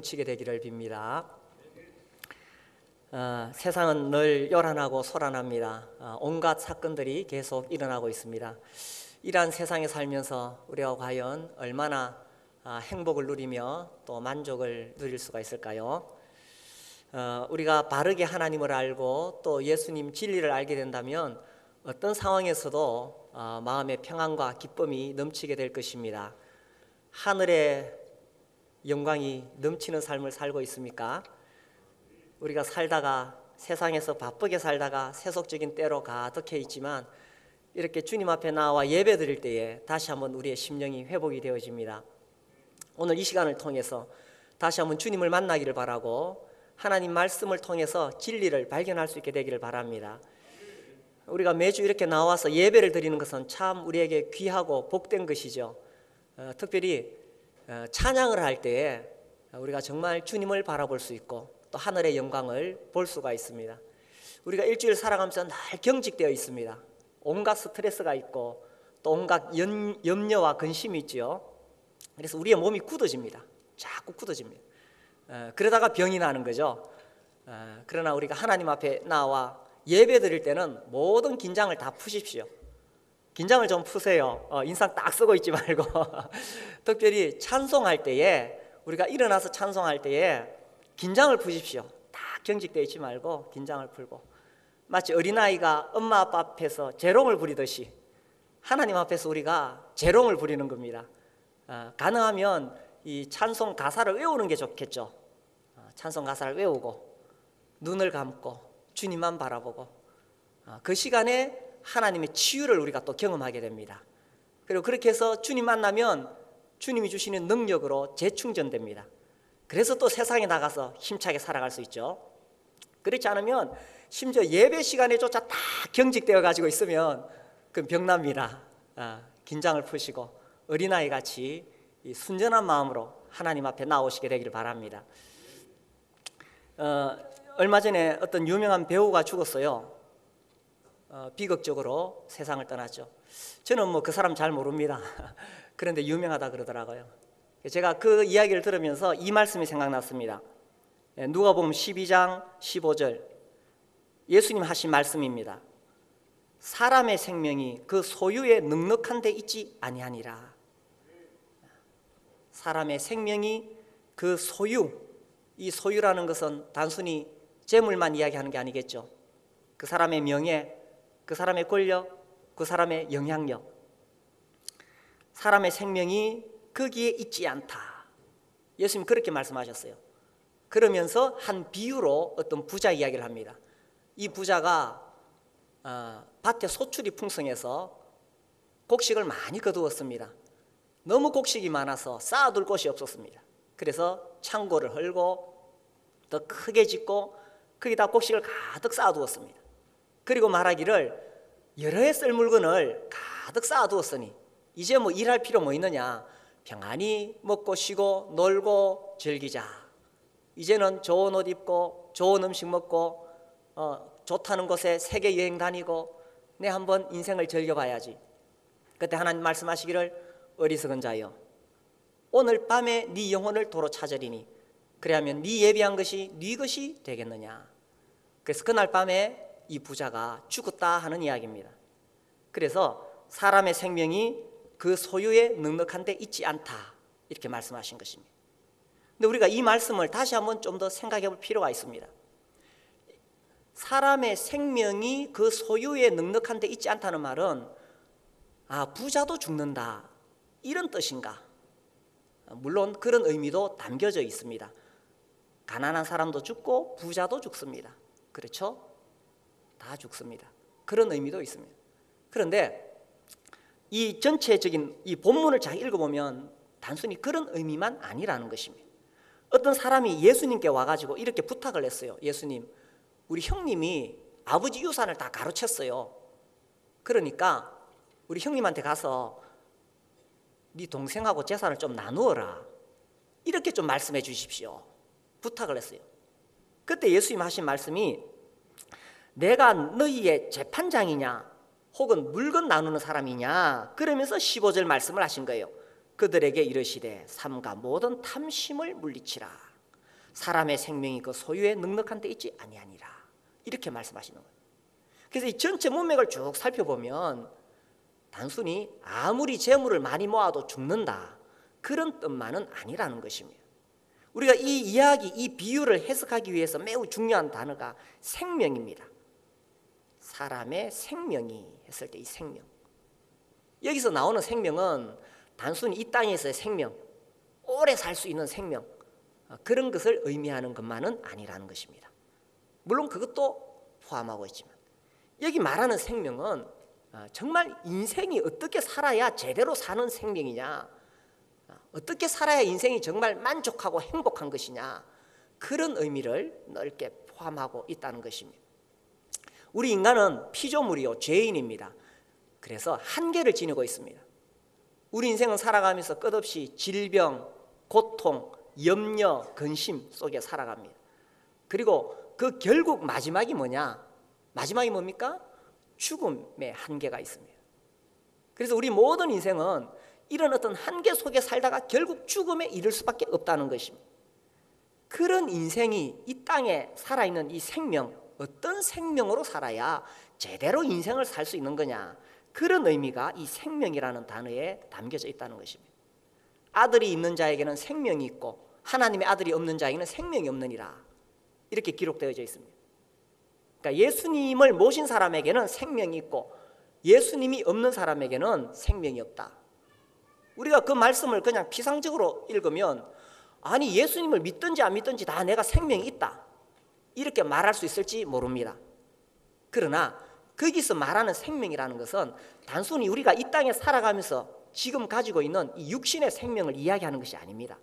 넘치게 되기를 빕니다. 세상은 늘 요란하고 소란합니다. 온갖 사건들이 계속 일어나고 있습니다. 이러한 세상에 살면서 우리가 과연 얼마나 행복을 누리며 또 만족을 누릴 수가 있을까요? 우리가 바르게 하나님을 알고 또 예수님 진리를 알게 된다면 어떤 상황에서도 마음의 평안과 기쁨이 넘치게 될 것입니다. 하늘의 영광이 넘치는 삶을 살고 있습니까? 우리가 살다가 세상에서 바쁘게 살다가 세속적인 때로 가득해 있지만 이렇게 주님 앞에 나와 예배 드릴 때에 다시 한번 우리의 심령이 회복이 되어집니다. 오늘 이 시간을 통해서 다시 한번 주님을 만나기를 바라고 하나님 말씀을 통해서 진리를 발견할 수 있게 되기를 바랍니다. 우리가 매주 이렇게 나와서 예배를 드리는 것은 참 우리에게 귀하고 복된 것이죠. 특별히 찬양을 할 때에 우리가 정말 주님을 바라볼 수 있고 또 하늘의 영광을 볼 수가 있습니다. 우리가 일주일 살아가면서 늘 경직되어 있습니다. 온갖 스트레스가 있고 또 온갖 염려와 근심이 있죠. 그래서 우리의 몸이 굳어집니다. 자꾸 굳어집니다. 그러다가 병이 나는 거죠. 그러나 우리가 하나님 앞에 나와 예배 드릴 때는 모든 긴장을 다 푸십시오. 긴장을 좀 푸세요. 인상 딱 쓰고 있지 말고 특별히 찬송할 때에 우리가 일어나서 찬송할 때에 긴장을 푸십시오. 딱 경직되어 있지 말고 긴장을 풀고 마치 어린아이가 엄마 아빠 앞에서 재롱을 부리듯이 하나님 앞에서 우리가 재롱을 부리는 겁니다. 가능하면 이 찬송 가사를 외우는 게 좋겠죠. 찬송 가사를 외우고 눈을 감고 주님만 바라보고 그 시간에 하나님의 치유를 우리가 또 경험하게 됩니다. 그리고 그렇게 해서 주님 만나면 주님이 주시는 능력으로 재충전됩니다. 그래서 또 세상에 나가서 힘차게 살아갈 수 있죠. 그렇지 않으면 심지어 예배 시간에조차 다 경직되어 가지고 있으면 그건 병납니다. 긴장을 푸시고 어린아이 같이 이 순전한 마음으로 하나님 앞에 나오시게 되기를 바랍니다. 얼마 전에 어떤 유명한 배우가 죽었어요. 비극적으로 세상을 떠났죠. 저는 뭐 그 사람 잘 모릅니다. 그런데 유명하다 그러더라고요. 제가 그 이야기를 들으면서 이 말씀이 생각났습니다. 누가복음 12장 15절 예수님 하신 말씀입니다. 사람의 생명이 그 소유에 넉넉한 데 있지 아니하니라. 사람의 생명이 그 소유, 이 소유라는 것은 단순히 재물만 이야기하는 게 아니겠죠. 그 사람의 명예, 그 사람의 권력, 그 사람의 영향력, 사람의 생명이 거기에 있지 않다. 예수님 그렇게 말씀하셨어요. 그러면서 한 비유로 어떤 부자 이야기를 합니다. 이 부자가 밭에 소출이 풍성해서 곡식을 많이 거두었습니다. 너무 곡식이 많아서 쌓아둘 곳이 없었습니다. 그래서 창고를 헐고 더 크게 짓고 거기다 곡식을 가득 쌓아두었습니다. 그리고 말하기를 여러 해 쓸 물건을 가득 쌓아두었으니 이제 뭐 일할 필요 뭐 있느냐, 평안히 먹고 쉬고 놀고 즐기자. 이제는 좋은 옷 입고 좋은 음식 먹고 좋다는 곳에 세계 여행 다니고 내 한번 인생을 즐겨봐야지. 그때 하나님 말씀하시기를 어리석은 자여 오늘 밤에 네 영혼을 도로 찾으리니 그래야면 네 예비한 것이 네 것이 되겠느냐. 그래서 그날 밤에 이 부자가 죽었다 하는 이야기입니다. 그래서 사람의 생명이 그 소유에 넉넉한 데 있지 않다 이렇게 말씀하신 것입니다. 근데 우리가 이 말씀을 다시 한번 좀 더 생각해 볼 필요가 있습니다. 사람의 생명이 그 소유에 넉넉한 데 있지 않다는 말은 부자도 죽는다 이런 뜻인가? 물론 그런 의미도 담겨져 있습니다. 가난한 사람도 죽고 부자도 죽습니다. 그렇죠? 다 죽습니다. 그런 의미도 있습니다. 그런데 이 전체적인 이 본문을 잘 읽어보면 단순히 그런 의미만 아니라는 것입니다. 어떤 사람이 예수님께 와가지고 이렇게 부탁을 했어요. 예수님, 우리 형님이 아버지 유산을 다 가로챘어요. 그러니까 우리 형님한테 가서 네 동생하고 재산을 좀 나누어라 이렇게 좀 말씀해 주십시오. 부탁을 했어요. 그때 예수님 하신 말씀이 내가 너희의 재판장이냐 혹은 물건 나누는 사람이냐 그러면서 15절 말씀을 하신 거예요. 그들에게 이르시되 삼가 모든 탐심을 물리치라. 사람의 생명이 그 소유에 넉넉한 데 있지 아니하니라, 이렇게 말씀하시는 거예요. 그래서 이 전체 문맥을 쭉 살펴보면 단순히 아무리 재물을 많이 모아도 죽는다, 그런 뜻만은 아니라는 것입니다. 우리가 이 이야기, 이 비유를 해석하기 위해서 매우 중요한 단어가 생명입니다. 사람의 생명이 했을 때 이 생명, 여기서 나오는 생명은 단순히 이 땅에서의 생명, 오래 살 수 있는 생명, 그런 것을 의미하는 것만은 아니라는 것입니다. 물론 그것도 포함하고 있지만 여기 말하는 생명은 정말 인생이 어떻게 살아야 제대로 사는 생명이냐, 어떻게 살아야 인생이 정말 만족하고 행복한 것이냐, 그런 의미를 넓게 포함하고 있다는 것입니다. 우리 인간은 피조물이요, 죄인입니다. 그래서 한계를 지니고 있습니다. 우리 인생은 살아가면서 끝없이 질병, 고통, 염려, 근심 속에 살아갑니다. 그리고 그 결국 마지막이 뭐냐? 마지막이 뭡니까? 죽음의 한계가 있습니다. 그래서 우리 모든 인생은 이런 어떤 한계 속에 살다가 결국 죽음에 이를 수밖에 없다는 것입니다. 그런 인생이 이 땅에 살아있는 이 생명, 어떤 생명으로 살아야 제대로 인생을 살 수 있는 거냐, 그런 의미가 이 생명이라는 단어에 담겨져 있다는 것입니다. 아들이 있는 자에게는 생명이 있고 하나님의 아들이 없는 자에게는 생명이 없느니라, 이렇게 기록되어져 있습니다. 그러니까 예수님을 모신 사람에게는 생명이 있고 예수님이 없는 사람에게는 생명이 없다. 우리가 그 말씀을 그냥 피상적으로 읽으면, 아니 예수님을 믿든지 안 믿든지 다 내가 생명이 있다, 이렇게 말할 수 있을지 모릅니다. 그러나 거기서 말하는 생명이라는 것은 단순히 우리가 이 땅에 살아가면서 지금 가지고 있는 이 육신의 생명을 이야기하는 것이 아닙니다.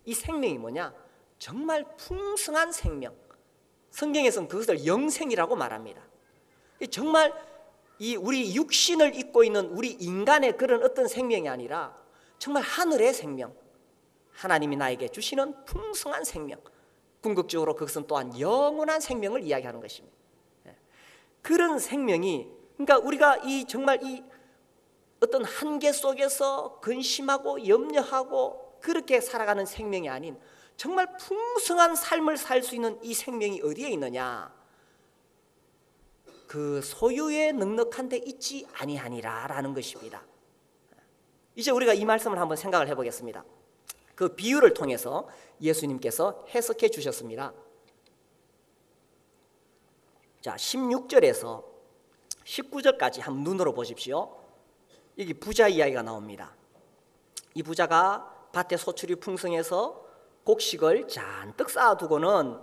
이 생명이 뭐냐? 정말 풍성한 생명, 성경에서는 그것을 영생이라고 말합니다. 정말 이 우리 육신을 입고 있는 우리 인간의 그런 어떤 생명이 아니라 정말 하늘의 생명, 하나님이 나에게 주시는 풍성한 생명, 궁극적으로 그것은 또한 영원한 생명을 이야기하는 것입니다. 그런 생명이, 그러니까 우리가 이 정말 이 어떤 한계 속에서 근심하고 염려하고 그렇게 살아가는 생명이 아닌 정말 풍성한 삶을 살 수 있는 이 생명이 어디에 있느냐? 그 소유에 넉넉한 데 있지 아니하니라 라는 것입니다. 이제 우리가 이 말씀을 한번 생각을 해보겠습니다. 그 비유를 통해서 예수님께서 해석해 주셨습니다. 자, 16절에서 19절까지 한번 눈으로 보십시오. 여기 부자 이야기가 나옵니다. 이 부자가 밭에 소출이 풍성해서 곡식을 잔뜩 쌓아두고는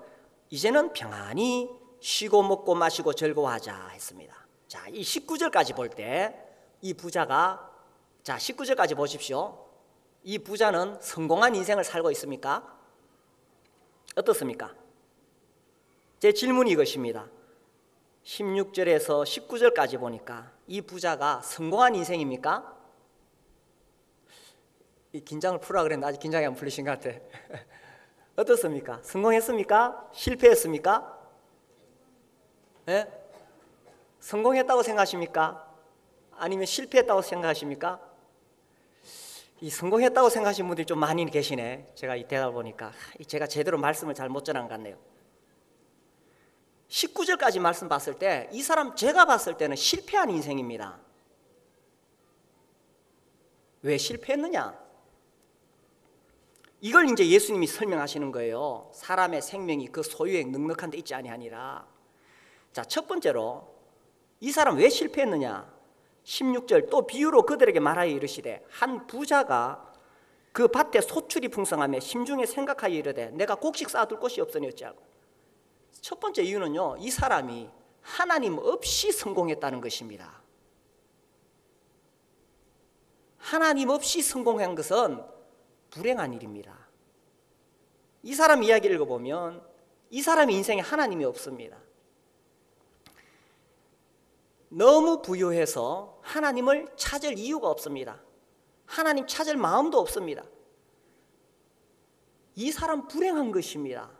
이제는 평안히 쉬고 먹고 마시고 즐거워하자 했습니다. 자, 이 19절까지 볼 때 이 부자가, 자 19절까지 보십시오. 이 부자는 성공한 인생을 살고 있습니까? 어떻습니까? 제 질문이 이것입니다. 16절에서 19절까지 보니까 이 부자가 성공한 인생입니까? 이 긴장을 풀라 그랬는데 아직 긴장이 안 풀리신 것 같아. 어떻습니까? 성공했습니까? 실패했습니까? 네? 성공했다고 생각하십니까? 아니면 실패했다고 생각하십니까? 이 성공했다고 생각하시는 분들이 좀 많이 계시네. 제가 이 대답을 보니까 제가 제대로 말씀을 잘 못 전한 것 같네요. 19절까지 말씀 봤을 때 이 사람, 제가 봤을 때는 실패한 인생입니다. 왜 실패했느냐? 이걸 이제 예수님이 설명하시는 거예요. 사람의 생명이 그 소유에 넉넉한 데 있지 아니하니라. 자, 첫 번째로 이 사람 왜 실패했느냐? 16절, 또 비유로 그들에게 말하여 이르시되 한 부자가 그 밭에 소출이 풍성하며 심중에 생각하여 이르되 내가 곡식 쌓아둘 곳이 없으니 어찌하고. 첫 번째 이유는요, 이 사람이 하나님 없이 성공했다는 것입니다. 하나님 없이 성공한 것은 불행한 일입니다. 이 사람 이야기를 읽어보면 이 사람의 인생에 하나님이 없습니다. 너무 부유해서 하나님을 찾을 이유가 없습니다. 하나님 찾을 마음도 없습니다. 이 사람 불행한 것입니다.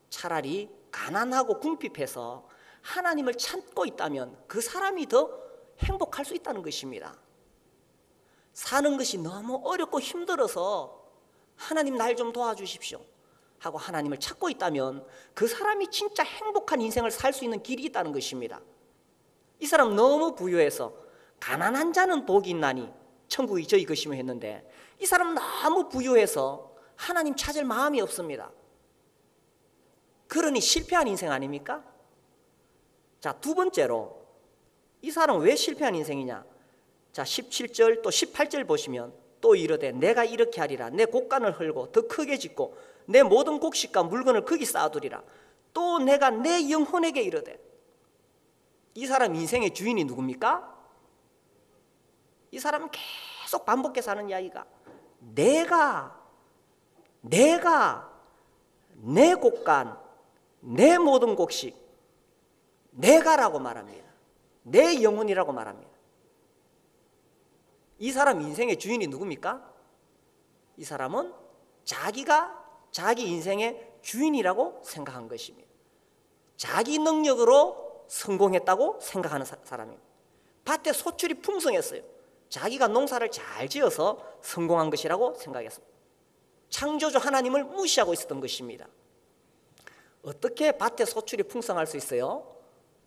차라리 가난하고 궁핍해서 하나님을 찾고 있다면 그 사람이 더 행복할 수 있다는 것입니다. 사는 것이 너무 어렵고 힘들어서 하나님 날 좀 도와주십시오, 하고 하나님을 찾고 있다면 그 사람이 진짜 행복한 인생을 살 수 있는 길이 있다는 것입니다. 이 사람 너무 부유해서 가난한 자는 복이 있나니 천국이 저희 것이며 했는데, 이 사람 너무 부유해서 하나님 찾을 마음이 없습니다. 그러니 실패한 인생 아닙니까? 자, 두 번째로 이 사람은 왜 실패한 인생이냐? 자, 17절 또 18절 보시면 또 이르되 내가 이렇게 하리라. 내 곡간을 헐고 더 크게 짓고 내 모든 곡식과 물건을 거기 쌓아두리라. 또 내가 내 영혼에게 이르되. 이 사람 인생의 주인이 누굽니까? 이 사람은 계속 반복해서 하는 이야기가 내가 내 곡간, 내 모든 곡식, 내가라고 말합니다. 내 영혼이라고 말합니다. 이 사람 인생의 주인이 누굽니까? 이 사람은 자기가 자기 인생의 주인이라고 생각한 것입니다. 자기 능력으로 성공했다고 생각하는 사람입니다. 밭에 소출이 풍성했어요. 자기가 농사를 잘 지어서 성공한 것이라고 생각했습니다. 창조주 하나님을 무시하고 있었던 것입니다. 어떻게 밭에 소출이 풍성할 수 있어요?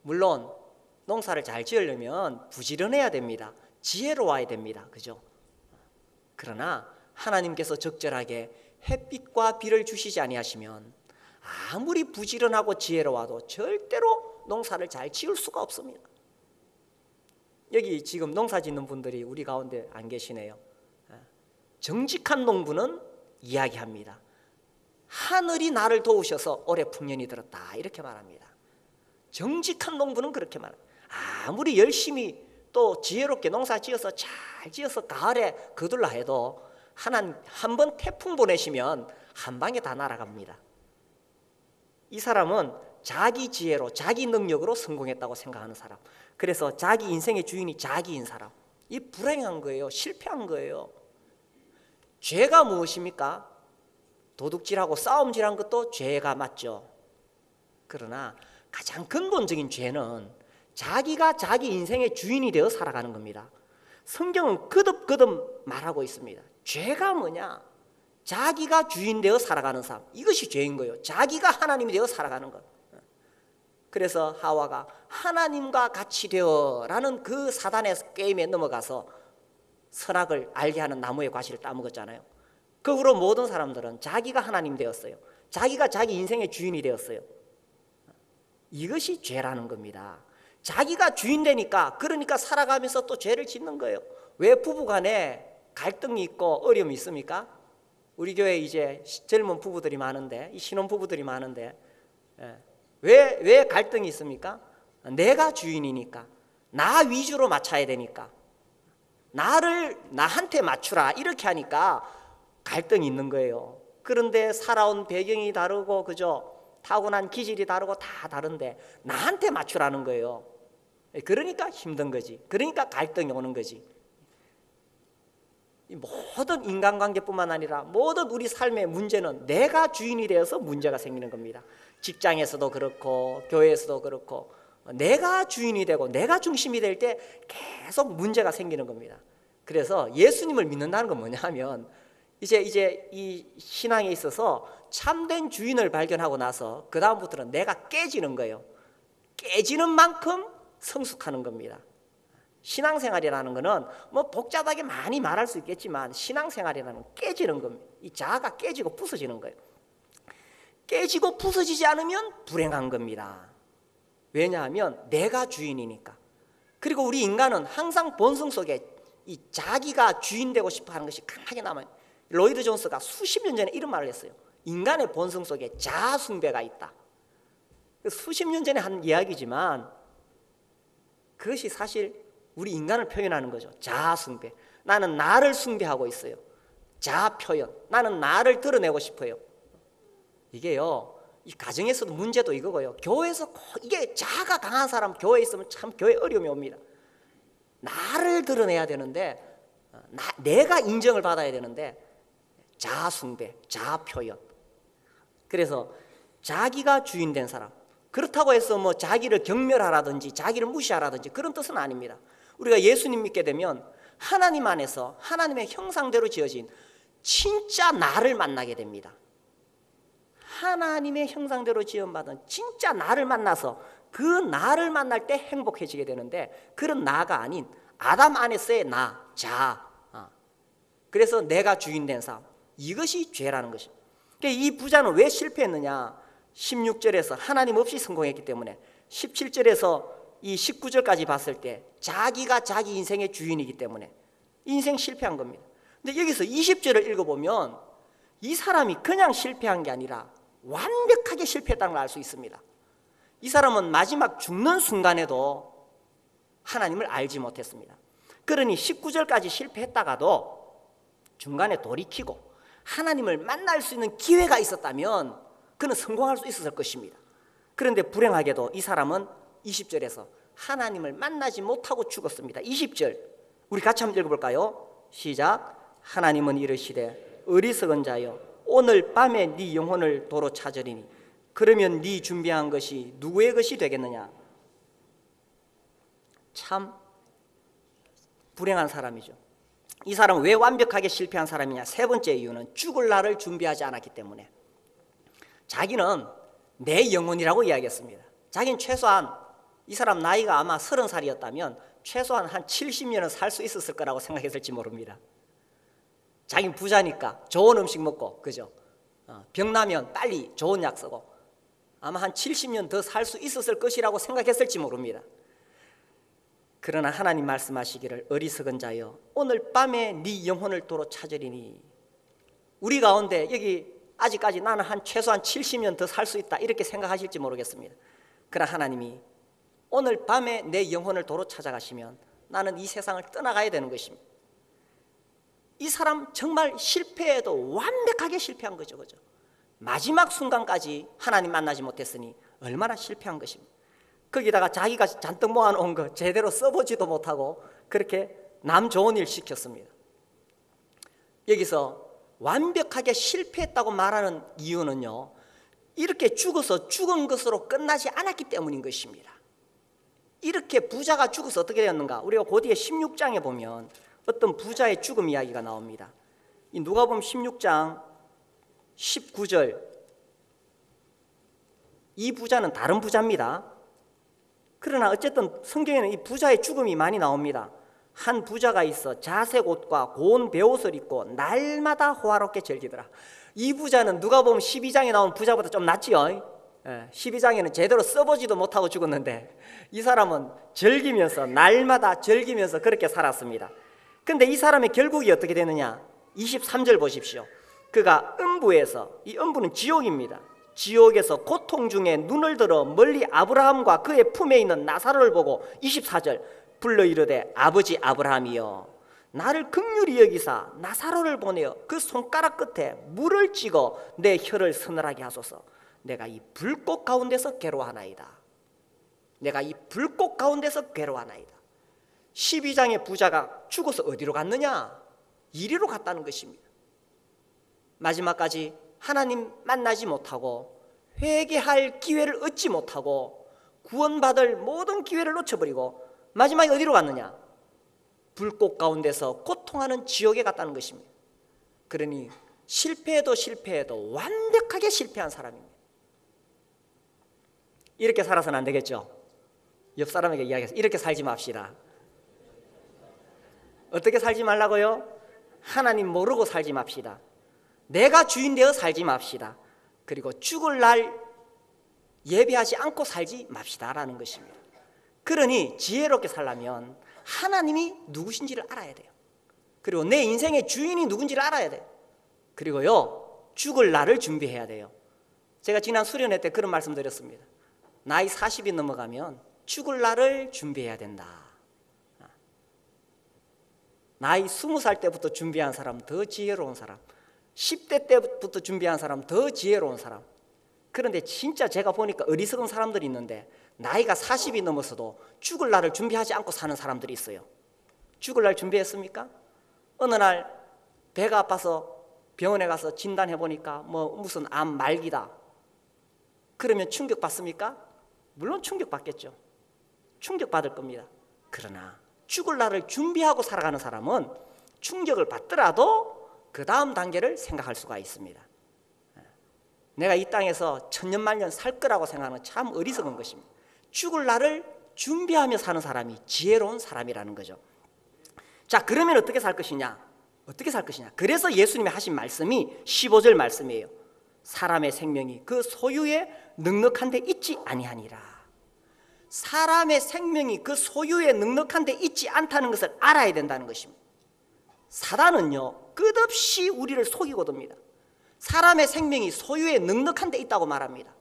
물론 농사를 잘 지으려면 부지런해야 됩니다. 지혜로워야 됩니다. 그죠? 그러나 하나님께서 적절하게 햇빛과 비를 주시지 아니하시면 아무리 부지런하고 지혜로워도 절대로 농사를 잘 지을 수가 없습니다. 여기 지금 농사 짓는 분들이 우리 가운데 안 계시네요. 정직한 농부는 이야기합니다. 하늘이 나를 도우셔서 올해 풍년이 들었다, 이렇게 말합니다. 정직한 농부는 그렇게 말합니다. 아무리 열심히 또 지혜롭게 농사 지어서 잘 지어서 가을에 거둘라 해도 하나님 한 번 태풍 보내시면 한 방에 다 날아갑니다. 이 사람은 자기 지혜로 자기 능력으로 성공했다고 생각하는 사람, 그래서 자기 인생의 주인이 자기인 사람, 이 불행한 거예요. 실패한 거예요. 죄가 무엇입니까? 도둑질하고 싸움질한 것도 죄가 맞죠. 그러나 가장 근본적인 죄는 자기가 자기 인생의 주인이 되어 살아가는 겁니다. 성경은 거듭거듭 말하고 있습니다. 죄가 뭐냐? 자기가 주인 되어 살아가는 삶, 이것이 죄인 거예요. 자기가 하나님이 되어 살아가는 것. 그래서 하와가 하나님과 같이 되어라는 그 사단의 게임에 넘어가서 선악을 알게 하는 나무의 과실을 따먹었잖아요. 그 후로 모든 사람들은 자기가 하나님 되었어요. 자기가 자기 인생의 주인이 되었어요. 이것이 죄라는 겁니다. 자기가 주인 되니까, 그러니까 살아가면서 또 죄를 짓는 거예요. 왜 부부간에 갈등이 있고 어려움이 있습니까? 우리 교회에 이제 젊은 부부들이 많은데, 이 신혼 부부들이 많은데, 왜 갈등이 있습니까? 내가 주인이니까, 나 위주로 맞춰야 되니까, 나한테 맞추라 이렇게 하니까 갈등이 있는 거예요. 그런데 살아온 배경이 다르고, 그죠? 타고난 기질이 다르고 다 다른데 나한테 맞추라는 거예요. 그러니까 힘든 거지. 그러니까 갈등이 오는 거지. 모든 인간관계뿐만 아니라 모든 우리 삶의 문제는 내가 주인이 되어서 문제가 생기는 겁니다. 직장에서도 그렇고 교회에서도 그렇고 내가 주인이 되고 내가 중심이 될 때 계속 문제가 생기는 겁니다. 그래서 예수님을 믿는다는 건 뭐냐 하면 이제 이 신앙에 있어서 참된 주인을 발견하고 나서 그 다음부터는 내가 깨지는 거예요. 깨지는 만큼 성숙하는 겁니다. 신앙생활이라는 거는 뭐 복잡하게 많이 말할 수 있겠지만 신앙생활이라는 건 깨지는 겁니다. 이 자아가 깨지고 부서지는 거예요. 깨지고 부서지지 않으면 불행한 겁니다. 왜냐하면 내가 주인이니까. 그리고 우리 인간은 항상 본성 속에 이 자기가 주인 되고 싶어 하는 것이 강하게 남아요. 로이드 존스가 수십 년 전에 이런 말을 했어요. 인간의 본성 속에 자아 숭배가 있다. 수십 년 전에 한 이야기지만 그것이 사실 우리 인간을 표현하는 거죠. 자아 숭배. 나는 나를 숭배하고 있어요. 자아 표현. 나는 나를 드러내고 싶어요. 이게요, 이 가정에서도 문제도 이거고요. 교회에서 이게 자아가 강한 사람 교회에 있으면 참 교회 어려움이 옵니다. 나를 드러내야 되는데, 내가 인정을 받아야 되는데 자아 숭배, 자아 표현. 그래서 자기가 주인 된 사람. 그렇다고 해서 뭐 자기를 경멸하라든지 자기를 무시하라든지 그런 뜻은 아닙니다. 우리가 예수님 믿게 되면 하나님 안에서 하나님의 형상대로 지어진 진짜 나를 만나게 됩니다. 하나님의 형상대로 지음받은 진짜 나를 만나서 그 나를 만날 때 행복해지게 되는데, 그런 나가 아닌 아담 안에서의 나, 자, 그래서 내가 주인 된 삶, 이것이 죄라는 것입니다. 그러니까 이 부자는 왜 실패했느냐? 16절에서 하나님 없이 성공했기 때문에, 17절에서 이 19절까지 봤을 때 자기가 자기 인생의 주인이기 때문에 인생 실패한 겁니다. 근데 여기서 20절을 읽어보면 이 사람이 그냥 실패한 게 아니라 완벽하게 실패했다는 걸 알 수 있습니다. 이 사람은 마지막 죽는 순간에도 하나님을 알지 못했습니다. 그러니 19절까지 실패했다가도 중간에 돌이키고 하나님을 만날 수 있는 기회가 있었다면 그는 성공할 수 있었을 것입니다. 그런데 불행하게도 이 사람은 20절에서 하나님을 만나지 못하고 죽었습니다. 20절 우리 같이 한번 읽어볼까요? 시작. 하나님은 이르시되 어리석은 자여 오늘 밤에 네 영혼을 도로 찾으리니 그러면 네 준비한 것이 누구의 것이 되겠느냐? 참 불행한 사람이죠. 이 사람은 왜 완벽하게 실패한 사람이냐? 세 번째 이유는 죽을 날을 준비하지 않았기 때문에. 자기는 내 영혼이라고 이야기했습니다. 자기는 최소한 이 사람 나이가 아마 30살이었다면 최소한 한 70년은 살 수 있었을 거라고 생각했을지 모릅니다. 자기는 부자니까 좋은 음식 먹고, 그죠? 병 나면 빨리 좋은 약 쓰고 아마 한 70년 더 살 수 있었을 것이라고 생각했을지 모릅니다. 그러나 하나님 말씀하시기를 어리석은 자여 오늘 밤에 네 영혼을 도로 찾으리니, 우리 가운데 여기 아직까지 나는 한 최소한 70년 더 살 수 있다 이렇게 생각하실지 모르겠습니다. 그러나 하나님이 오늘 밤에 내 영혼을 도로 찾아가시면 나는 이 세상을 떠나가야 되는 것입니다. 이 사람 정말 실패해도 완벽하게 실패한 거죠, 그죠? 마지막 순간까지 하나님 만나지 못했으니 얼마나 실패한 것입니다. 거기다가 자기가 잔뜩 모아놓은 거 제대로 써보지도 못하고 그렇게 남 좋은 일 시켰습니다. 여기서 완벽하게 실패했다고 말하는 이유는요, 이렇게 죽어서 죽은 것으로 끝나지 않았기 때문인 것입니다. 이렇게 부자가 죽어서 어떻게 되었는가? 우리가 그 뒤에 16장에 보면 어떤 부자의 죽음 이야기가 나옵니다. 이 누가복음 16장 19절, 이 부자는 다른 부자입니다. 그러나 어쨌든 성경에는 이 부자의 죽음이 많이 나옵니다. 한 부자가 있어 자색 옷과 고운 베옷을 입고 날마다 호화롭게 즐기더라. 이 부자는 누가복음 12장에 나온 부자보다 좀 낫지요. 12장에는 제대로 써보지도 못하고 죽었는데 이 사람은 즐기면서 날마다 즐기면서 그렇게 살았습니다. 근데 이 사람의 결국이 어떻게 되느냐? 23절 보십시오. 그가 음부에서, 이 음부는 지옥입니다. 지옥에서 고통 중에 눈을 들어 멀리 아브라함과 그의 품에 있는 나사로를 보고 24절 불러 이르되 아버지 아브라함이여 나를 긍휼히 여기사 나사로를 보내어 그 손가락 끝에 물을 찍어 내 혀를 서늘하게 하소서. 내가 이 불꽃 가운데서 괴로워하나이다. 내가 이 불꽃 가운데서 괴로워하나이다. 12장의 부자가 죽어서 어디로 갔느냐? 이리로 갔다는 것입니다. 마지막까지 하나님 만나지 못하고 회개할 기회를 얻지 못하고 구원받을 모든 기회를 놓쳐버리고 마지막에 어디로 갔느냐? 불꽃 가운데서 고통하는 지옥에 갔다는 것입니다. 그러니 실패해도 실패해도 완벽하게 실패한 사람입니다. 이렇게 살아서는 안 되겠죠? 옆 사람에게 이야기해서 이렇게 살지 맙시다. 어떻게 살지 말라고요? 하나님 모르고 살지 맙시다. 내가 주인 되어 살지 맙시다. 그리고 죽을 날 예배하지 않고 살지 맙시다라는 것입니다. 그러니 지혜롭게 살려면 하나님이 누구신지를 알아야 돼요. 그리고 내 인생의 주인이 누군지를 알아야 돼요. 그리고요, 죽을 날을 준비해야 돼요. 제가 지난 수련회 때 그런 말씀 드렸습니다. 나이 40이 넘어가면 죽을 날을 준비해야 된다. 나이 20살 때부터 준비한 사람 더 지혜로운 사람, 10대 때부터 준비한 사람 더 지혜로운 사람. 그런데 진짜 제가 보니까 어리석은 사람들이 있는데 나이가 40이 넘어서도 죽을 날을 준비하지 않고 사는 사람들이 있어요. 죽을 날 준비했습니까? 어느 날 배가 아파서 병원에 가서 진단해 보니까 무슨 암 말기다. 그러면 충격받습니까? 물론 충격받겠죠. 충격받을 겁니다. 그러나 죽을 날을 준비하고 살아가는 사람은 충격을 받더라도 그 다음 단계를 생각할 수가 있습니다. 내가 이 땅에서 천년만년 살 거라고 생각하는 건 참 어리석은 것입니다. 죽을 날을 준비하며 사는 사람이 지혜로운 사람이라는 거죠. 자, 그러면 어떻게 살 것이냐? 어떻게 살 것이냐? 그래서 예수님이 하신 말씀이 15절 말씀이에요. 사람의 생명이 그 소유에 넉넉한 데 있지 아니하니라. 사람의 생명이 그 소유에 넉넉한 데 있지 않다는 것을 알아야 된다는 것입니다. 사단은요, 끝없이 우리를 속이고 듭니다. 사람의 생명이 소유에 넉넉한 데 있다고 말합니다.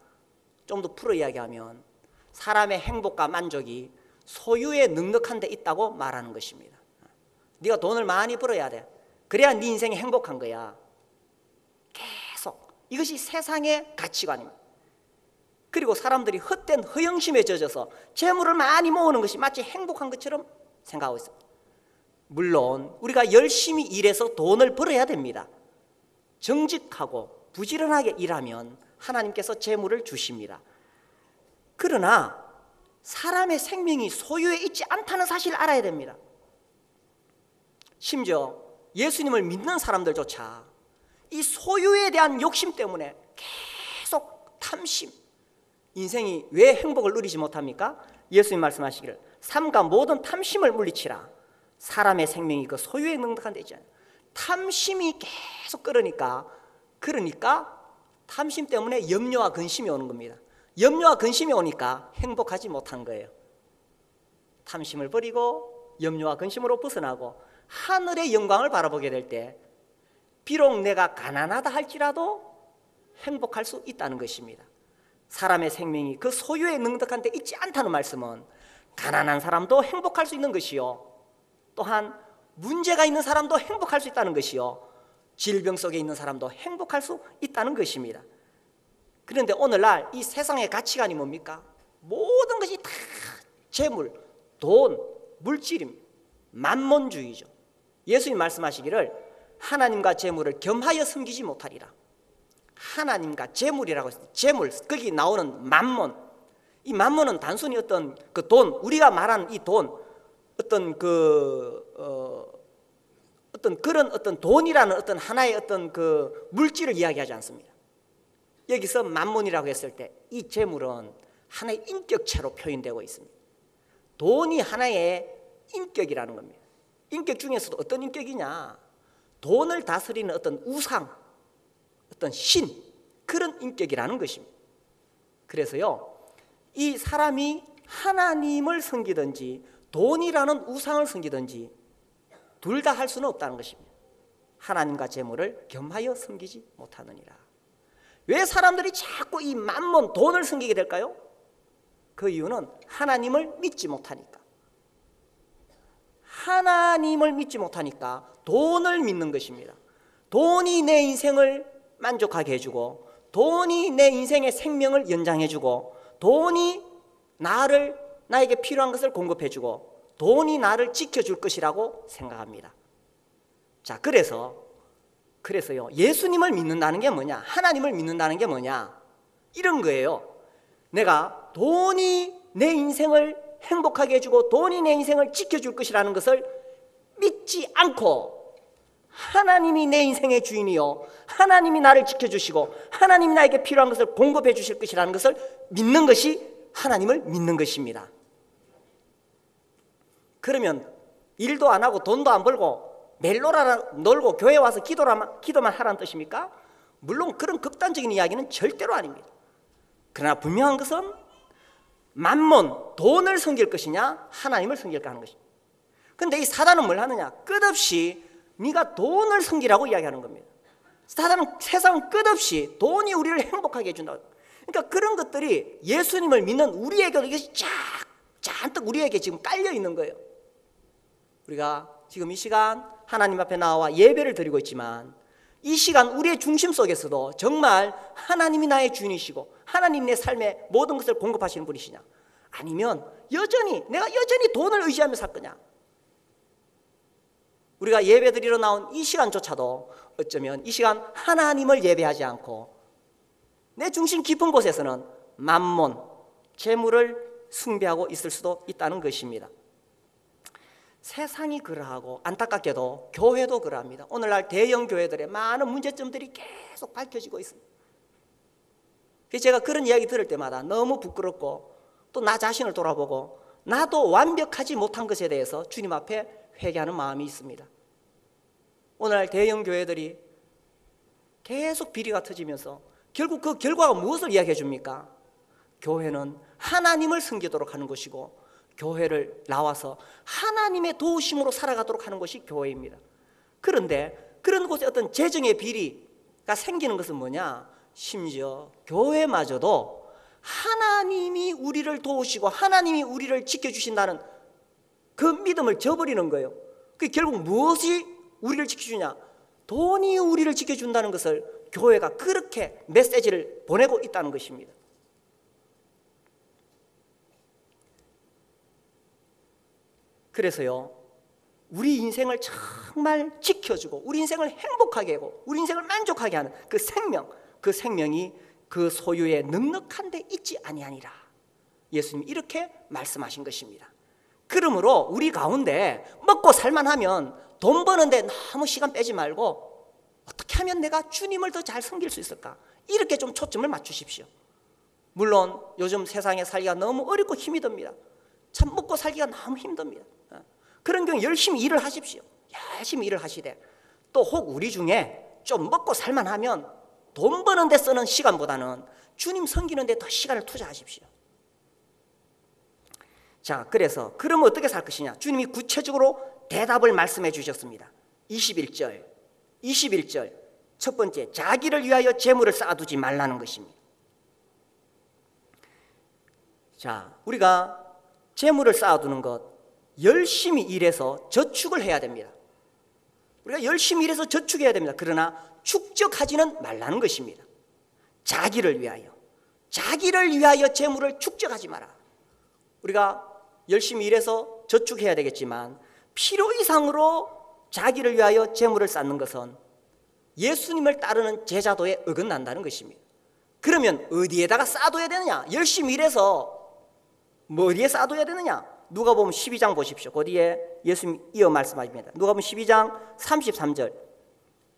좀 더 풀어 이야기하면 사람의 행복과 만족이 소유에 넉넉한 데 있다고 말하는 것입니다. 네가 돈을 많이 벌어야 돼. 그래야 네 인생이 행복한 거야. 계속 이것이 세상의 가치관입니다. 그리고 사람들이 헛된 허영심에 젖어서 재물을 많이 모으는 것이 마치 행복한 것처럼 생각하고 있습니다. 물론 우리가 열심히 일해서 돈을 벌어야 됩니다. 정직하고 부지런하게 일하면 하나님께서 재물을 주십니다. 그러나 사람의 생명이 소유에 있지 않다는 사실을 알아야 됩니다. 심지어 예수님을 믿는 사람들조차 이 소유에 대한 욕심 때문에 계속 탐심, 인생이 왜 행복을 누리지 못합니까? 예수님 말씀하시기를 삼가 모든 탐심을 물리치라. 사람의 생명이 그 소유에 넉넉한 데 있잖아요. 탐심이 계속 그러니까 탐심 때문에 염려와 근심이 오는 겁니다. 염려와 근심이 오니까 행복하지 못한 거예요. 탐심을 버리고 염려와 근심으로 벗어나고 하늘의 영광을 바라보게 될 때 비록 내가 가난하다 할지라도 행복할 수 있다는 것입니다. 사람의 생명이 그 소유에 넉넉한 데 있지 않다는 말씀은 가난한 사람도 행복할 수 있는 것이요, 또한 문제가 있는 사람도 행복할 수 있다는 것이요, 질병 속에 있는 사람도 행복할 수 있다는 것입니다. 그런데 오늘날 이 세상의 가치관이 뭡니까? 모든 것이 다 재물, 돈, 물질입니다. 만몬주의죠. 예수님 말씀하시기를 하나님과 재물을 겸하여 섬기지 못하리라. 하나님과 재물이라고 했어요. 재물, 거기 나오는 만몬. 이 만몬은 단순히 어떤 그 돈, 우리가 말하는 이 돈, 어떤 그런 어떤 돈이라는 어떤 하나의 어떤 그 물질을 이야기하지 않습니다. 여기서 만몬이라고 했을 때 이 재물은 하나의 인격체로 표현되고 있습니다. 돈이 하나의 인격이라는 겁니다. 인격 중에서도 어떤 인격이냐? 돈을 다스리는 어떤 우상, 어떤 신, 그런 인격이라는 것입니다. 그래서요, 이 사람이 하나님을 섬기든지 돈이라는 우상을 섬기든지 둘 다 할 수는 없다는 것입니다. 하나님과 재물을 겸하여 섬기지 못하느니라. 왜 사람들이 자꾸 이 만몬, 돈을 섬기게 될까요? 그 이유는 하나님을 믿지 못하니까. 하나님을 믿지 못하니까 돈을 믿는 것입니다. 돈이 내 인생을 만족하게 해주고, 돈이 내 인생의 생명을 연장해주고, 돈이 나에게 필요한 것을 공급해주고, 돈이 나를 지켜줄 것이라고 생각합니다. 자, 그래서요, 예수님을 믿는다는 게 뭐냐? 하나님을 믿는다는 게 뭐냐? 이런 거예요. 내가 돈이 내 인생을 행복하게 해주고 돈이 내 인생을 지켜줄 것이라는 것을 믿지 않고, 하나님이 내 인생의 주인이요, 하나님이 나를 지켜주시고 하나님이 나에게 필요한 것을 공급해 주실 것이라는 것을 믿는 것이 하나님을 믿는 것입니다. 그러면 일도 안 하고 돈도 안 벌고 매일 놀고 교회 와서 기도만 하라는 뜻입니까? 물론 그런 극단적인 이야기는 절대로 아닙니다. 그러나 분명한 것은 만몬, 돈을 섬길 것이냐 하나님을 섬길까 하는 것입니다. 그런데 이 사단은 뭘 하느냐? 끝없이 네가 돈을 섬기라고 이야기하는 겁니다. 세상은 끝없이 돈이 우리를 행복하게 해준다. 그러니까 그런 것들이 예수님을 믿는 우리에게도 이것이 잔뜩 우리에게 지금 깔려 있는 거예요. 우리가 지금 이 시간 하나님 앞에 나와 예배를 드리고 있지만, 이 시간 우리의 중심 속에서도 정말 하나님이 나의 주인이시고 하나님 내 삶의 모든 것을 공급하시는 분이시냐? 아니면 내가 여전히 돈을 의지하며 살 거냐? 우리가 예배 드리러 나온 이 시간조차도 어쩌면 이 시간 하나님을 예배하지 않고 내 중심 깊은 곳에서는 만몬, 재물을 숭배하고 있을 수도 있다는 것입니다. 세상이 그러하고 안타깝게도 교회도 그러합니다. 오늘날 대형 교회들의 많은 문제점들이 계속 밝혀지고 있습니다. 그래서 제가 그런 이야기 들을 때마다 너무 부끄럽고 또 나 자신을 돌아보고 나도 완벽하지 못한 것에 대해서 주님 앞에 회개하는 마음이 있습니다. 오늘날 대형 교회들이 계속 비리가 터지면서 결국 그 결과가 무엇을 이야기해 줍니까? 교회는 하나님을 섬기도록 하는 것이고 교회를 나와서 하나님의 도우심으로 살아가도록 하는 것이 교회입니다. 그런데 그런 곳에 어떤 재정의 비리가 생기는 것은 뭐냐? 심지어 교회마저도 하나님이 우리를 도우시고 하나님이 우리를 지켜주신다는 그 믿음을 저버리는 거예요. 그 결국 무엇이 우리를 지켜주냐? 돈이 우리를 지켜준다는 것을 교회가 그렇게 메시지를 보내고 있다는 것입니다. 그래서요, 우리 인생을 정말 지켜주고 우리 인생을 행복하게 하고 우리 인생을 만족하게 하는 그 생명이 그 소유의 넉넉한 데 있지 아니하니라. 예수님이 이렇게 말씀하신 것입니다. 그러므로 우리 가운데 먹고 살만하면 돈 버는데 너무 시간 빼지 말고 어떻게 하면 내가 주님을 더 잘 섬길 수 있을까? 이렇게 좀 초점을 맞추십시오. 물론 요즘 세상에 살기가 너무 어렵고 힘이 듭니다. 참 먹고 살기가 너무 힘듭니다. 그런 경우 열심히 일을 하십시오. 열심히 일을 하시되 또 혹 우리 중에 좀 먹고 살만하면 돈 버는 데 쓰는 시간보다는 주님 섬기는 데 더 시간을 투자하십시오. 자, 그래서 그러면 어떻게 살 것이냐? 주님이 구체적으로 대답을 말씀해 주셨습니다. 21절 첫 번째, 자기를 위하여 재물을 쌓아두지 말라는 것입니다. 자, 우리가 재물을 쌓아두는 것, 열심히 일해서 저축을 해야 됩니다. 우리가 열심히 일해서 저축해야 됩니다. 그러나 축적하지는 말라는 것입니다. 자기를 위하여 재물을 축적하지 마라. 우리가 열심히 일해서 저축해야 되겠지만 필요 이상으로 자기를 위하여 재물을 쌓는 것은 예수님을 따르는 제자도에 어긋난다는 것입니다. 그러면 어디에다가 쌓아둬야 되느냐? 열심히 일해서 뭐 어디에 쌓아둬야 되느냐? 누가복음 12장 보십시오. 거기에 예수님 이어 말씀하십니다. 누가복음 12장 33절,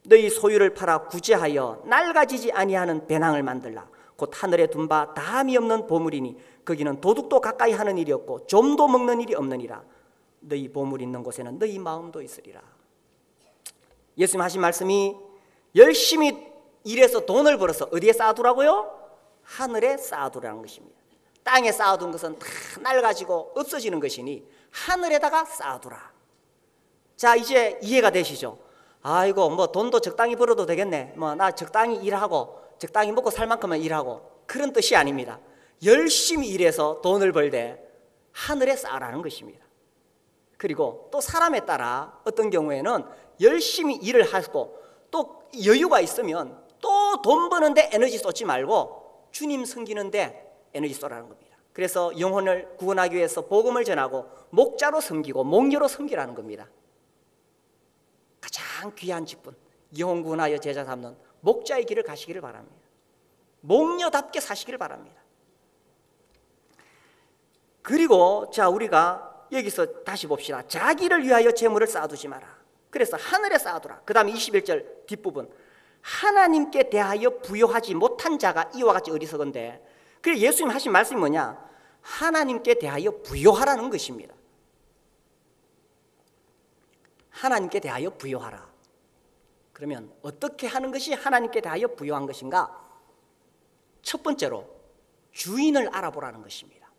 너희 소유를 팔아 구제하여 낡아지지 아니하는 배낭을 만들라. 곧 하늘에 둔 바 다함이 없는 보물이니 거기는 도둑도 가까이 하는 일이 없고 좀도 먹는 일이 없느니라. 너희 보물 있는 곳에는 너희 마음도 있으리라. 예수님 하신 말씀이 열심히 일해서 돈을 벌어서 어디에 쌓아두라고요? 하늘에 쌓아두라는 것입니다. 땅에 쌓아둔 것은 다 낡아지고 없어지는 것이니 하늘에다가 쌓아두라. 자, 이제 이해가 되시죠? 아이고, 뭐 돈도 적당히 벌어도 되겠네, 뭐 나 적당히 일하고 적당히 먹고 살 만큼만 일하고, 그런 뜻이 아닙니다. 열심히 일해서 돈을 벌되 하늘에 쌓으라는 것입니다. 그리고 또 사람에 따라 어떤 경우에는 열심히 일을 하고 또 여유가 있으면 또 돈 버는데 에너지 쏟지 말고 주님 섬기는데 에너지 쏘라는 겁니다. 그래서 영혼을 구원하기 위해서 복음을 전하고 목자로 섬기고 목녀로 섬기라는 겁니다. 가장 귀한 직분, 영혼 구원하여 제자 삼는 목자의 길을 가시기를 바랍니다. 목녀답게 사시기를 바랍니다. 그리고 자, 우리가 여기서 다시 봅시다. 자기를 위하여 재물을 쌓아두지 마라. 그래서 하늘에 쌓아두라. 그 다음에 21절 뒷부분, 하나님께 대하여 부요하지 못한 자가 이와 같이 어리석은데, 그래서 예수님 하신 말씀이 뭐냐? 하나님께 대하여 부요하라는 것입니다. 하나님께 대하여 부요하라. 그러면 어떻게 하는 것이 하나님께 대하여 부요한 것인가? 첫 번째로 주인을 알아보라는 것입니다.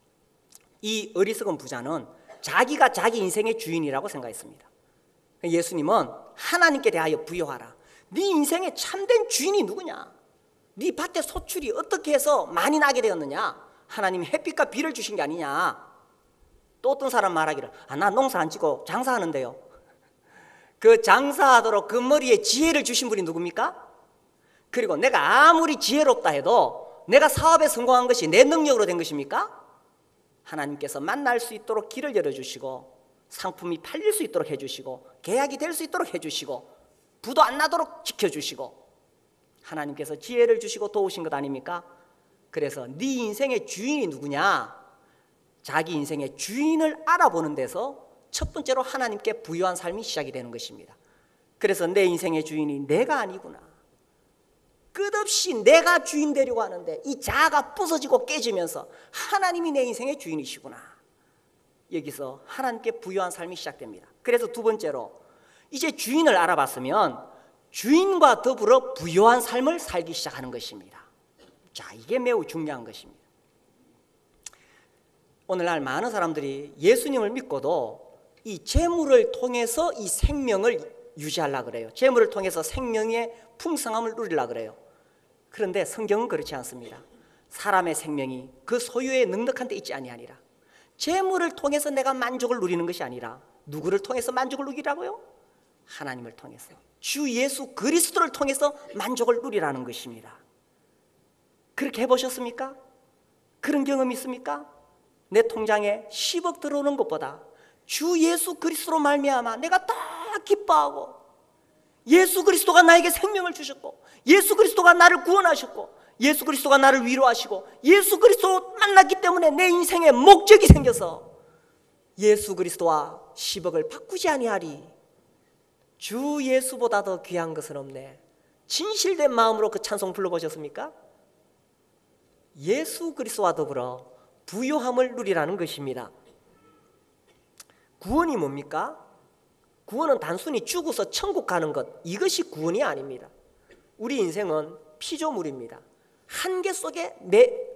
이 어리석은 부자는 자기가 자기 인생의 주인이라고 생각했습니다. 예수님은 하나님께 대하여 부요하라. 네 인생의 참된 주인이 누구냐? 네 밭의 소출이 어떻게 해서 많이 나게 되었느냐? 하나님이 햇빛과 비를 주신 게 아니냐? 또 어떤 사람 말하기를, 나 농사 안 짓고 장사하는데요. 그 장사하도록 그 머리에 지혜를 주신 분이 누굽니까? 그리고 내가 아무리 지혜롭다 해도 내가 사업에 성공한 것이 내 능력으로 된 것입니까? 하나님께서 만날 수 있도록 길을 열어주시고 상품이 팔릴 수 있도록 해주시고 계약이 될 수 있도록 해주시고 부도 안 나도록 지켜주시고 하나님께서 지혜를 주시고 도우신 것 아닙니까? 그래서 네 인생의 주인이 누구냐? 자기 인생의 주인을 알아보는 데서 첫 번째로 하나님께 부요한 삶이 시작이 되는 것입니다. 그래서 내 인생의 주인이 내가 아니구나. 끝없이 내가 주인 되려고 하는데 이 자아가 부서지고 깨지면서 하나님이 내 인생의 주인이시구나. 여기서 하나님께 부요한 삶이 시작됩니다. 그래서 두 번째로 이제 주인을 알아봤으면 주인과 더불어 부요한 삶을 살기 시작하는 것입니다. 자, 이게 매우 중요한 것입니다. 오늘날 많은 사람들이 예수님을 믿고도 이 재물을 통해서 이 생명을 유지하려고 그래요. 재물을 통해서 생명의 풍성함을 누리려고 그래요. 그런데 성경은 그렇지 않습니다. 사람의 생명이 그 소유에 넉넉한 데 있지 아니하니라. 재물을 통해서 내가 만족을 누리는 것이 아니라 누구를 통해서 만족을 누리라고요? 하나님을 통해서, 주 예수 그리스도를 통해서 만족을 누리라는 것입니다. 그렇게 해보셨습니까? 그런 경험 있습니까? 내 통장에 10억 들어오는 것보다 주 예수 그리스도로 말미암아 내가 다 기뻐하고, 예수 그리스도가 나에게 생명을 주셨고, 예수 그리스도가 나를 구원하셨고, 예수 그리스도가 나를 위로하시고, 예수 그리스도 만났기 때문에 내 인생에 목적이 생겨서 예수 그리스도와 10억을 바꾸지 아니하리. 주 예수보다 더 귀한 것은 없네. 진실된 마음으로 그 찬송 불러보셨습니까? 예수 그리스도와 더불어 부요함을 누리라는 것입니다. 구원이 뭡니까? 구원은 단순히 죽어서 천국 가는 것, 이것이 구원이 아닙니다. 우리 인생은 피조물입니다. 한계 속에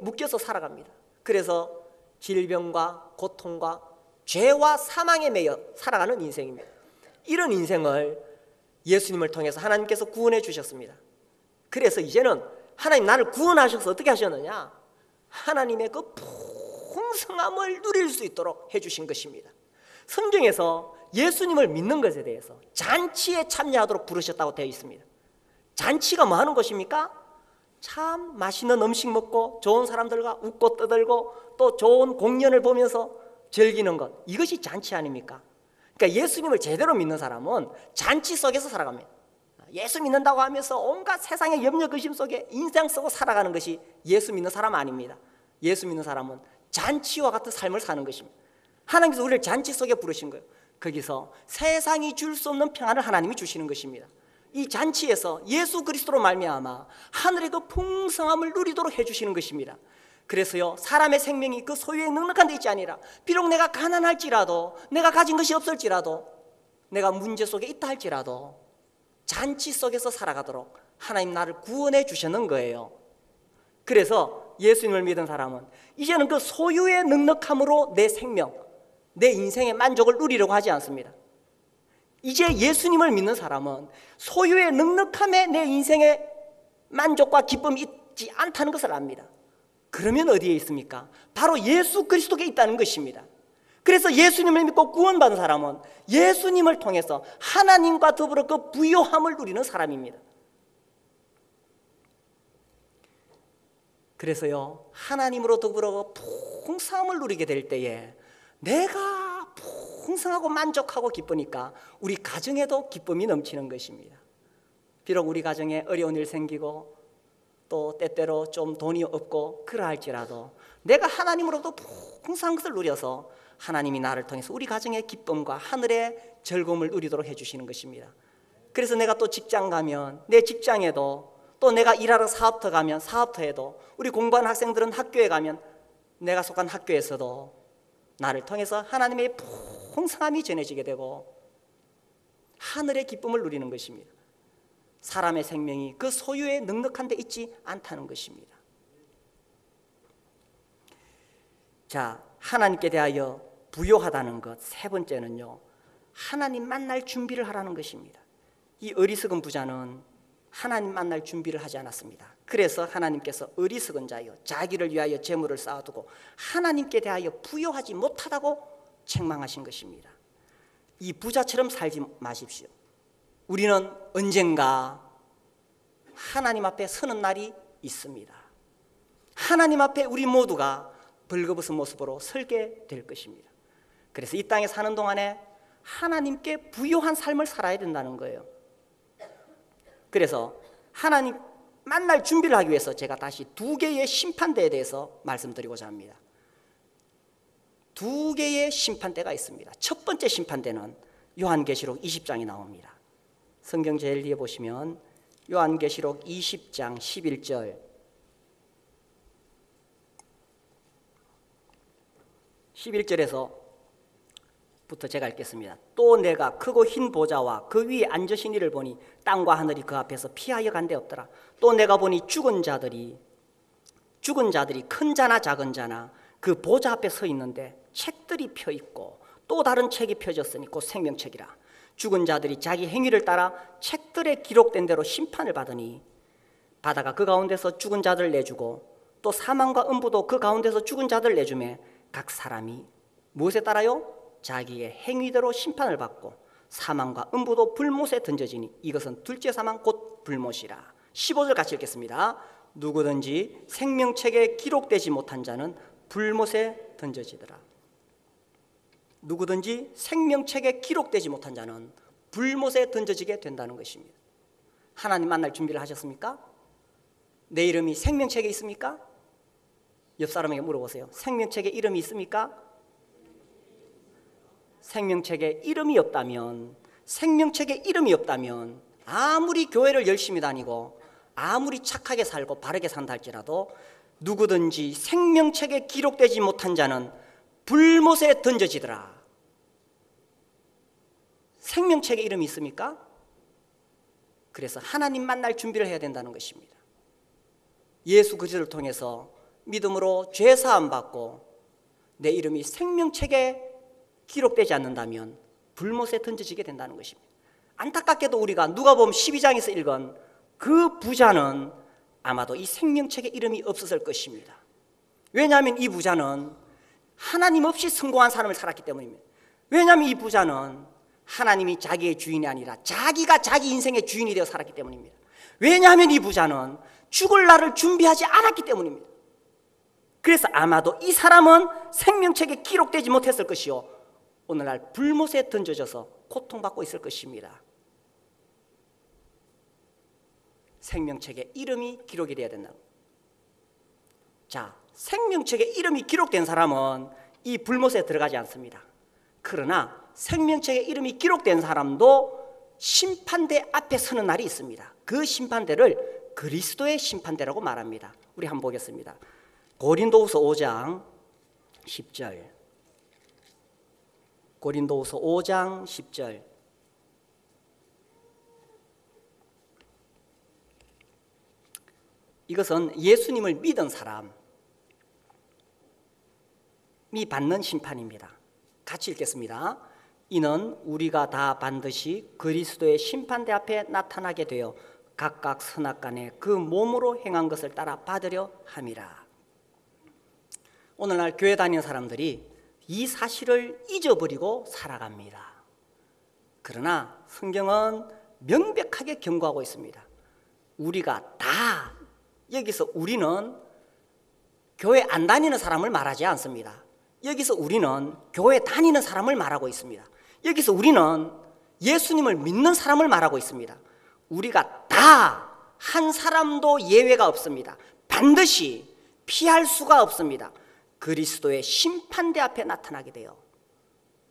묶여서 살아갑니다. 그래서 질병과 고통과 죄와 사망에 매여 살아가는 인생입니다. 이런 인생을 예수님을 통해서 하나님께서 구원해 주셨습니다. 그래서 이제는 하나님 나를 구원하셔서 어떻게 하셨느냐? 하나님의 그 풍성함을 누릴 수 있도록 해주신 것입니다. 성경에서 예수님을 믿는 것에 대해서 잔치에 참여하도록 부르셨다고 되어 있습니다. 잔치가 뭐 하는 것입니까? 참 맛있는 음식 먹고 좋은 사람들과 웃고 떠들고 또 좋은 공연을 보면서 즐기는 것, 이것이 잔치 아닙니까? 그러니까 예수님을 제대로 믿는 사람은 잔치 속에서 살아갑니다. 예수 믿는다고 하면서 온갖 세상의 염려 근심 속에 인상 쓰고 살아가는 것이 예수 믿는 사람 아닙니다. 예수 믿는 사람은 잔치와 같은 삶을 사는 것입니다. 하나님께서 우리를 잔치 속에 부르신 거예요. 거기서 세상이 줄 수 없는 평안을 하나님이 주시는 것입니다. 이 잔치에서 예수 그리스도로 말미암아 하늘의 그 풍성함을 누리도록 해주시는 것입니다. 그래서요, 사람의 생명이 그 소유에 넉넉한 데 있지 아니라, 비록 내가 가난할지라도, 내가 가진 것이 없을지라도, 내가 문제 속에 있다 할지라도 잔치 속에서 살아가도록 하나님 나를 구원해 주셨는 거예요. 그래서 예수님을 믿은 사람은 이제는 그 소유의 넉넉함으로 내 생명, 내 인생의 만족을 누리려고 하지 않습니다. 이제 예수님을 믿는 사람은 소유의 넉넉함에 내 인생의 만족과 기쁨이 있지 않다는 것을 압니다. 그러면 어디에 있습니까? 바로 예수 그리스도께 있다는 것입니다. 그래서 예수님을 믿고 구원받은 사람은 예수님을 통해서 하나님과 더불어 그 부요함을 누리는 사람입니다. 그래서요, 하나님으로 더불어 풍성함을 누리게 될 때에 내가 풍성하고 만족하고 기쁘니까 우리 가정에도 기쁨이 넘치는 것입니다. 비록 우리 가정에 어려운 일 생기고 또 때때로 좀 돈이 없고 그러할지라도 내가 하나님으로부터 풍성한 것을 누려서 하나님이 나를 통해서 우리 가정의 기쁨과 하늘의 즐거움을 누리도록 해주시는 것입니다. 그래서 내가 또 직장 가면 내 직장에도, 또 내가 일하러 사업터 가면 사업터에도, 우리 공부하는 학생들은 학교에 가면 내가 속한 학교에서도 나를 통해서 하나님의 풍성함이 전해지게 되고 하늘의 기쁨을 누리는 것입니다. 사람의 생명이 그 소유에 넉넉한 데 있지 않다는 것입니다. 자, 하나님께 대하여 부요하다는 것, 세 번째는요, 하나님 만날 준비를 하라는 것입니다. 이 어리석은 부자는 하나님 만날 준비를 하지 않았습니다. 그래서 하나님께서 어리석은 자여 자기를 위하여 재물을 쌓아두고 하나님께 대하여 부요하지 못하다고 책망하신 것입니다. 이 부자처럼 살지 마십시오. 우리는 언젠가 하나님 앞에 서는 날이 있습니다. 하나님 앞에 우리 모두가 벌거벗은 모습으로 설게 될 것입니다. 그래서 이 땅에 사는 동안에 하나님께 부요한 삶을 살아야 된다는 거예요. 그래서 하나님 만날 준비를 하기 위해서 제가 다시 두 개의 심판대에 대해서 말씀드리고자 합니다. 두 개의 심판대가 있습니다. 첫 번째 심판대는 요한계시록 20장에 나옵니다. 성경 제일 뒤에 보시면 요한계시록 20장 11절 11절에서부터 제가 읽겠습니다. 또 내가 크고 흰 보좌와 그 위에 앉으신 이를 보니 땅과 하늘이 그 앞에서 피하여 간데없더라. 또 내가 보니 죽은 자들이 큰 자나 작은 자나 그 보좌 앞에 서 있는데 책들이 펴 있고 또 다른 책이 펴졌으니 곧 생명책이라. 죽은 자들이 자기 행위를 따라 책들에 기록된 대로 심판을 받으니 바다가 그 가운데서 죽은 자들을 내주고 또 사망과 음부도 그 가운데서 죽은 자들을 내주매 각 사람이 무엇에 따라요? 자기의 행위대로 심판을 받고 사망과 음부도 불못에 던져지니 이것은 둘째 사망 곧 불못이라. 15절 같이 읽겠습니다. 누구든지 생명책에 기록되지 못한 자는 불못에 던져지더라. 누구든지 생명책에 기록되지 못한 자는 불못에 던져지게 된다는 것입니다. 하나님 만날 준비를 하셨습니까? 내 이름이 생명책에 있습니까? 옆 사람에게 물어보세요. 생명책에 이름이 있습니까? 생명책에 이름이 없다면 아무리 교회를 열심히 다니고 아무리 착하게 살고 바르게 산다 할지라도 누구든지 생명책에 기록되지 못한 자는 불못에 던져지더라. 생명책에 이름이 있습니까? 그래서 하나님 만날 준비를 해야 된다는 것입니다. 예수 그리스도를 통해서 믿음으로 죄 사함 받고 내 이름이 생명책에 기록되지 않는다면 불못에 던져지게 된다는 것입니다. 안타깝게도 우리가 누가복음 12장에서 읽은 그 부자는 아마도 이 생명책에 이름이 없었을 것입니다. 왜냐하면 이 부자는 하나님 없이 성공한 삶을 살았기 때문입니다. 왜냐하면 이 부자는 하나님이 자기의 주인이 아니라 자기가 자기 인생의 주인이 되어 살았기 때문입니다. 왜냐하면 이 부자는 죽을 날을 준비하지 않았기 때문입니다. 그래서 아마도 이 사람은 생명책에 기록되지 못했을 것이요 오늘날 불못에 던져져서 고통받고 있을 것입니다. 생명책에 이름이 기록이 되어야 된다. 자, 생명책에 이름이 기록된 사람은 이 불못에 들어가지 않습니다. 그러나 생명책에 이름이 기록된 사람도 심판대 앞에 서는 날이 있습니다. 그 심판대를 그리스도의 심판대라고 말합니다. 우리 한번 보겠습니다. 고린도후서 5장 10절. 고린도후서 5장 10절. 이것은 예수님을 믿은 사람이 받는 심판입니다. 같이 읽겠습니다. 이는 우리가 다 반드시 그리스도의 심판대 앞에 나타나게 되어 각각 선악간에 그 몸으로 행한 것을 따라 받으려 함이라. 오늘날 교회 다니는 사람들이 이 사실을 잊어버리고 살아갑니다. 그러나 성경은 명백하게 경고하고 있습니다. 우리가 다, 여기서 우리는 교회 안 다니는 사람을 말하지 않습니다. 여기서 우리는 교회 다니는 사람을 말하고 있습니다. 여기서 우리는 예수님을 믿는 사람을 말하고 있습니다. 우리가 다 한 사람도 예외가 없습니다. 반드시 피할 수가 없습니다. 그리스도의 심판대 앞에 나타나게 돼요.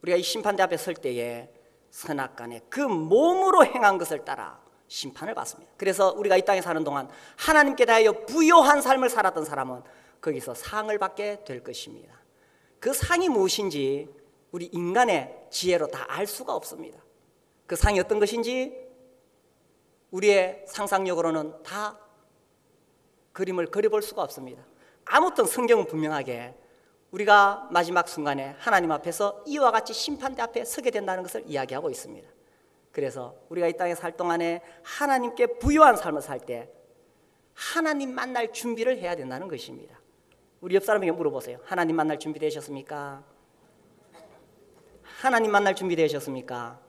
우리가 이 심판대 앞에 설 때에 선악간에 그 몸으로 행한 것을 따라 심판을 받습니다. 그래서 우리가 이 땅에 사는 동안 하나님께 대하여 부요한 삶을 살았던 사람은 거기서 상을 받게 될 것입니다. 그 상이 무엇인지 우리 인간의 지혜로 다 알 수가 없습니다. 그 상이 어떤 것인지 우리의 상상력으로는 다 그림을 그려볼 수가 없습니다. 아무튼 성경은 분명하게 우리가 마지막 순간에 하나님 앞에서 이와 같이 심판대 앞에 서게 된다는 것을 이야기하고 있습니다. 그래서 우리가 이 땅에 살 동안에 하나님께 부요한 삶을 살 때 하나님 만날 준비를 해야 된다는 것입니다. 우리 옆 사람에게 물어보세요. 하나님 만날 준비 되셨습니까? 하나님 만날 준비 되셨습니까?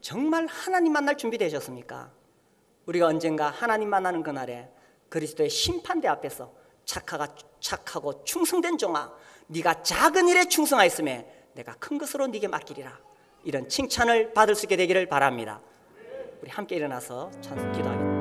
정말 하나님 만날 준비 되셨습니까? 우리가 언젠가 하나님 만나는 그날에 그리스도의 심판대 앞에서 착하고 충성된 종아, 네가 작은 일에 충성하였음에 내가 큰 것으로 네게 맡기리라, 이런 칭찬을 받을 수 있게 되기를 바랍니다. 우리 함께 일어나서 찬송 기도하겠습니다.